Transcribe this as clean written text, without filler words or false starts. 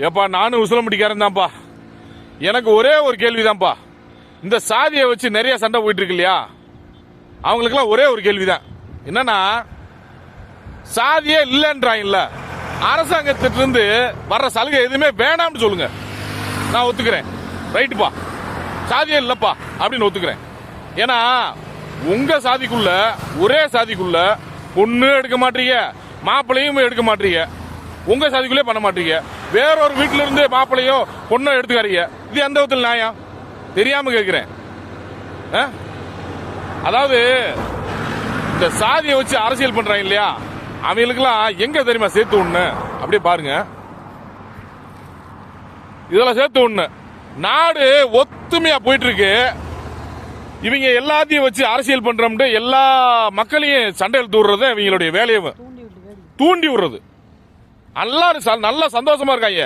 ஏப்பா நானும் உசிலம்பட்டிக்காரன் தான்ப்பா. எனக்கு ஒரே ஒரு கேள்விதான்ப்பா. இந்த சாதியை வச்சு நிறைய சண்டை போயிட்டு இருக்கு இல்லையா, அவங்களுக்குலாம் ஒரே ஒரு கேள்விதான். என்னன்னா, சாதியே இல்லைன்றாங்கல்ல, அரசாங்கத்திலிருந்து வர்ற சலுகை எதுவுமே வேணாம்னு சொல்லுங்க, நான் ஒத்துக்கிறேன். ரைட்டுப்பா, சாதியே இல்லப்பா அப்படின்னு ஒத்துக்கிறேன். ஏன்னா உங்க சாதிக்குள்ள, ஒரே சாதிக்குள்ள பொண்ணு எடுக்க மாட்டீங்க, மாப்பிள்ளையும் எடுக்க மாட்டீங்க, உங்க சாதிக்குள்ளே பண்ண மாட்டீங்க, வேறொரு வீட்டில இருந்து மாப்பிள்ளையோ பொண்ணோ எடுத்துக்காரீங்க. இது எந்த விதத்தில் நியாயம்? தெரியாம கேட்கிறேன். அதாவது இந்த சாதியை வச்சு அரசியல் பண்றாங்க இல்லையா, அவங்களுக்கெல்லாம் எங்க தெரியுமா சேர்த்து ஒண்ணு, அப்படியே பாருங்க, இதெல்லாம் சேர்த்து ஒண்ணு. நாடு ஒத்துமையா போயிட்டு இருக்கு. இவங்க எல்லாத்தையும் வச்சு அரசியல் பண்றோம்னு எல்லா மக்களையும் சண்டையில் தூடுறது இவங்களுடைய வேலையை, தூண்டி விடுறது. எல்லாரும் நல்லா சந்தோஷமா இருக்காங்க.